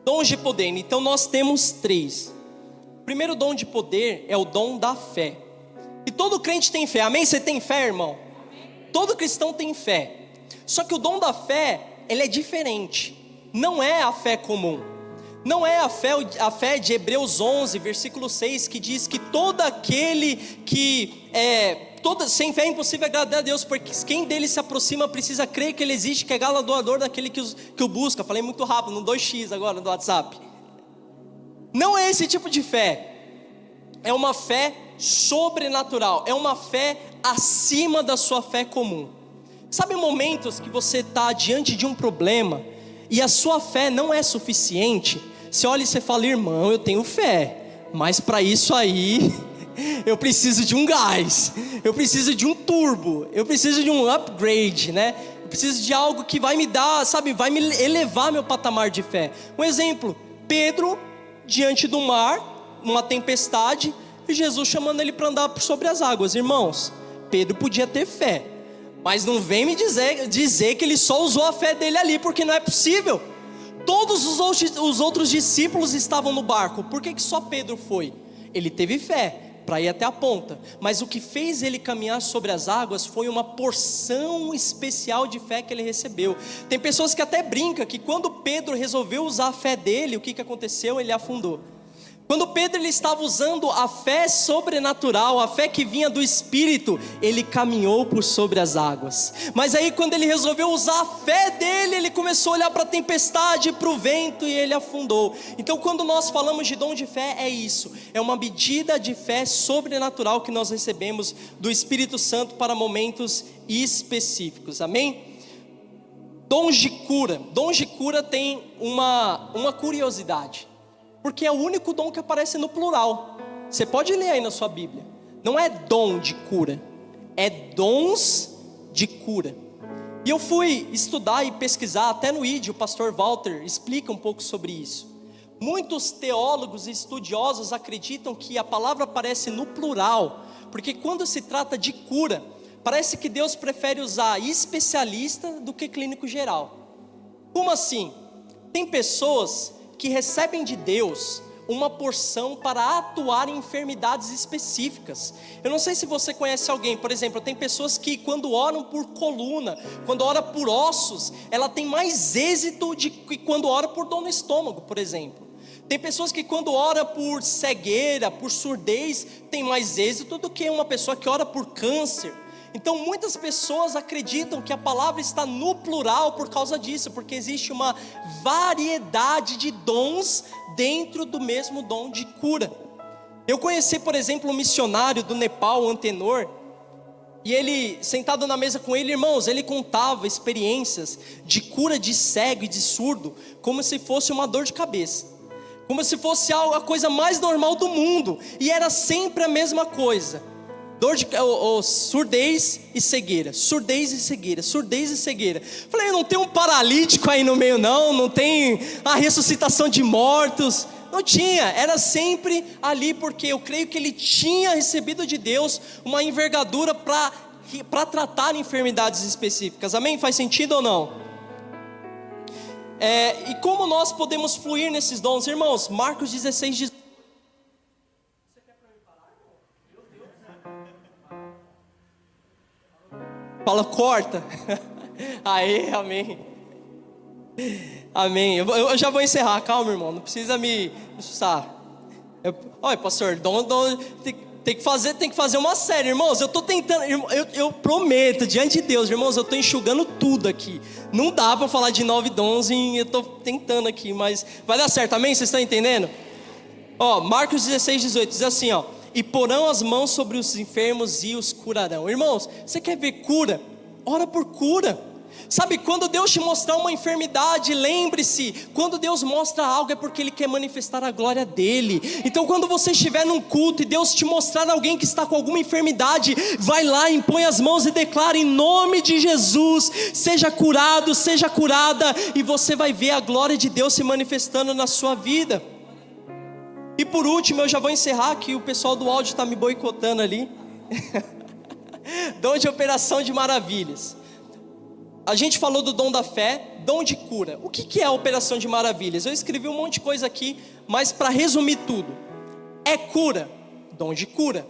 Dons de poder, então nós temos 3. O primeiro dom de poder é o dom da fé. E todo crente tem fé, amém? Você tem fé, irmão? Todo cristão tem fé. Só que o dom da fé, ele é diferente. Não é a fé comum. Não é a fé de Hebreus 11, versículo 6, que diz que todo aquele que sem fé é impossível agradar a Deus, porque quem dele se aproxima precisa crer que ele existe, que é galardoador daquele que o busca. Falei muito rápido, no 2x agora do WhatsApp. Não é esse tipo de fé. É uma fé sobrenatural, é uma fé acima da sua fé comum. Sabe momentos que você está diante de um problema e a sua fé não é suficiente? Você olha e você fala: irmão, eu tenho fé, mas para isso aí eu preciso de um gás, eu preciso de um turbo, eu preciso de um upgrade, né? Eu preciso de algo que vai me dar, vai me elevar meu patamar de fé. Um exemplo: Pedro diante do mar, uma tempestade, e Jesus chamando ele para andar sobre as águas. Irmãos, Pedro podia ter fé, mas não vem me dizer que ele só usou a fé dele ali, porque não é possível. Todos os outros discípulos estavam no barco, por que só Pedro foi? Ele teve fé para ir até a ponta, mas o que fez ele caminhar sobre as águas foi uma porção especial de fé que ele recebeu. Tem pessoas que até brincam que quando Pedro resolveu usar a fé dele, o que aconteceu? Ele afundou. Quando Pedro ele estava usando a fé sobrenatural, a fé que vinha do Espírito, ele caminhou por sobre as águas. Mas aí quando ele resolveu usar a fé dele, ele começou a olhar para a tempestade, para o vento, e ele afundou. Então quando nós falamos de dom de fé, é isso. É uma medida de fé sobrenatural que nós recebemos do Espírito Santo para momentos específicos. Amém? Dons de cura. Dons de cura tem uma curiosidade, porque é o único dom que aparece no plural. Você pode ler aí na sua Bíblia. Não é dom de cura, é dons de cura. E eu fui estudar e pesquisar, até no ID, o pastor Walter explica um pouco sobre isso. Muitos teólogos e estudiosos acreditam que a palavra aparece no plural, porque quando se trata de cura, parece que Deus prefere usar especialista do que clínico geral. Como assim? Tem pessoas que recebem de Deus uma porção para atuar em enfermidades específicas. Eu não sei se você conhece alguém, por exemplo, tem pessoas que quando oram por coluna, quando oram por ossos, ela tem mais êxito do que quando ora por dor no estômago, por exemplo. Tem pessoas que quando ora por cegueira, por surdez, tem mais êxito do que uma pessoa que ora por câncer. Então muitas pessoas acreditam que a palavra está no plural por causa disso, porque existe uma variedade de dons dentro do mesmo dom de cura. Eu conheci, por exemplo, um missionário do Nepal, o Antenor, e ele, sentado na mesa com ele, irmãos, ele contava experiências de cura de cego e de surdo, como se fosse uma dor de cabeça, como se fosse a coisa mais normal do mundo, e era sempre a mesma coisa: surdez e cegueira, surdez e cegueira, surdez e cegueira. Falei, não tem um paralítico aí no meio não tem a ressuscitação de mortos. Não tinha, era sempre ali, porque eu creio que ele tinha recebido de Deus uma envergadura para tratar enfermidades específicas. Amém? Faz sentido ou não? E como nós podemos fluir nesses dons, irmãos? Marcos 16, fala, corta. Aê, amém. Amém. Eu já vou encerrar, calma, irmão. Não precisa me assustar. Olha, pastor, tem que fazer uma série, irmãos. Eu estou tentando, eu prometo, diante de Deus, irmãos, eu estou enxugando tudo aqui. Não dá para falar de 9 dons e eu estou tentando aqui, mas vai dar certo, amém? Vocês estão entendendo? Marcos 16, 18, diz assim, e porão as mãos sobre os enfermos e os curarão. Irmãos, você quer ver cura? Ora por cura. Sabe, quando Deus te mostrar uma enfermidade, lembre-se, quando Deus mostra algo é porque Ele quer manifestar a glória dEle. Então quando você estiver num culto e Deus te mostrar alguém que está com alguma enfermidade, vai lá, impõe as mãos e declara em nome de Jesus: seja curado, seja curada, e você vai ver a glória de Deus se manifestando na sua vida. E por último, eu já vou encerrar, que o pessoal do áudio está me boicotando ali. Dom de operação de maravilhas. A gente falou do dom da fé, dom de cura. O que é a operação de maravilhas? Eu escrevi um monte de coisa aqui, mas para resumir tudo: é cura, dom de cura.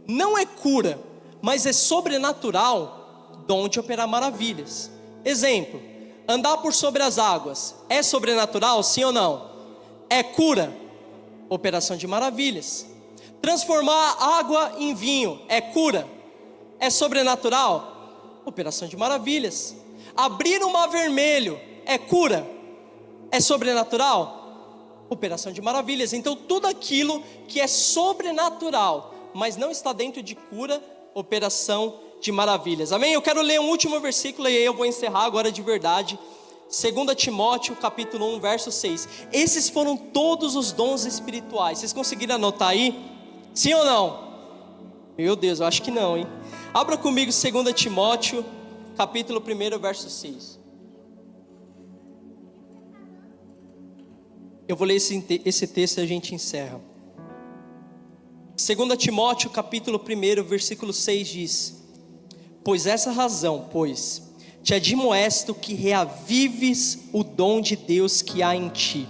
Não é cura, mas é sobrenatural, dom de operar maravilhas. Exemplo: andar por sobre as águas é sobrenatural, sim ou não? É cura, operação de maravilhas. Transformar água em vinho é cura, é sobrenatural, operação de maravilhas. Abrir o mar vermelho é cura, é sobrenatural, operação de maravilhas. Então tudo aquilo que é sobrenatural, mas não está dentro de cura, operação de maravilhas. Amém? Eu quero ler um último versículo e aí eu vou encerrar agora de verdade. 2 Timóteo capítulo 1 verso 6. Esses foram todos os dons espirituais. Vocês conseguiram anotar aí? Sim ou não? Meu Deus, eu acho que não, hein? Abra comigo 2 Timóteo capítulo 1 verso 6. Eu vou ler esse texto e a gente encerra. 2 Timóteo capítulo 1 versículo 6 diz: pois essa razão, te admoesto que reavives o dom de Deus que há em ti,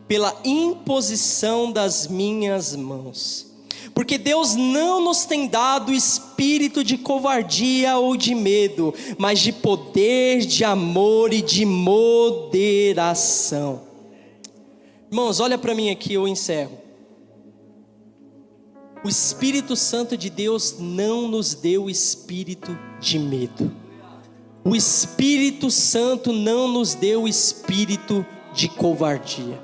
pela imposição das minhas mãos. Porque Deus não nos tem dado espírito de covardia ou de medo, mas de poder, de amor e de moderação. Irmãos, olha para mim aqui, eu encerro. O Espírito Santo de Deus não nos deu espírito de medo. O Espírito Santo não nos deu espírito de covardia.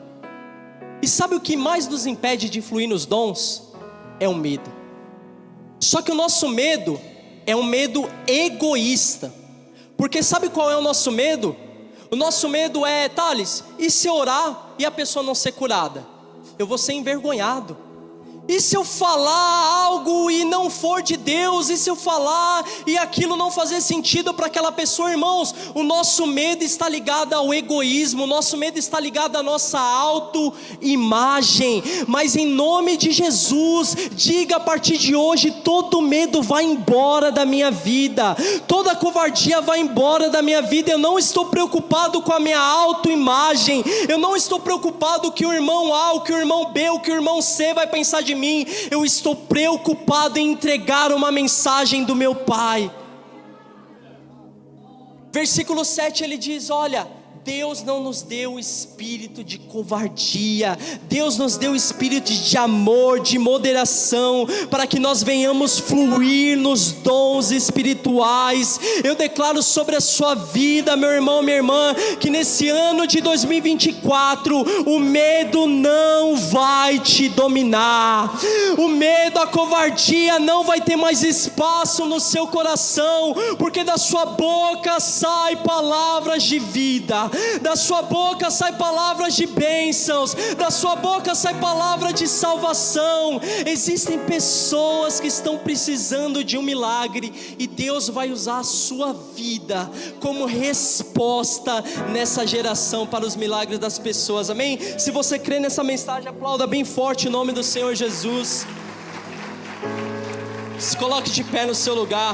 E sabe o que mais nos impede de fluir nos dons? É o medo. Só que o nosso medo é um medo egoísta. Porque sabe qual é o nosso medo? O nosso medo é, Thales, e se eu orar e a pessoa não ser curada? Eu vou ser envergonhado. E se eu falar algo e não for de Deus? E se eu falar e aquilo não fazer sentido para aquela pessoa? Irmãos, o nosso medo está ligado ao egoísmo. O nosso medo está ligado à nossa autoimagem. Mas em nome de Jesus, diga a partir de hoje: todo medo vai embora da minha vida, toda covardia vai embora da minha vida. Eu não estou preocupado com a minha autoimagem. Eu não estou preocupado o que o irmão A, o que o irmão B, o que o irmão C vai pensar de mim. Eu estou preocupado em entregar uma mensagem do meu Pai. Versículo 7 ele diz: olha, Deus não nos deu o espírito de covardia, Deus nos deu o espírito de amor, de moderação, para que nós venhamos fluir nos dons espirituais. Eu declaro sobre a sua vida, meu irmão, minha irmã, que nesse ano de 2024, o medo não vai te dominar, o medo, a covardia não vai ter mais espaço no seu coração, porque da sua boca sai palavras de vida, da sua boca sai palavras de bênçãos, da sua boca sai palavra de salvação. Existem pessoas que estão precisando de um milagre, e Deus vai usar a sua vida como resposta nessa geração para os milagres das pessoas, amém? Se você crê nessa mensagem, aplauda bem forte o nome do Senhor Jesus. Se coloque de pé no seu lugar.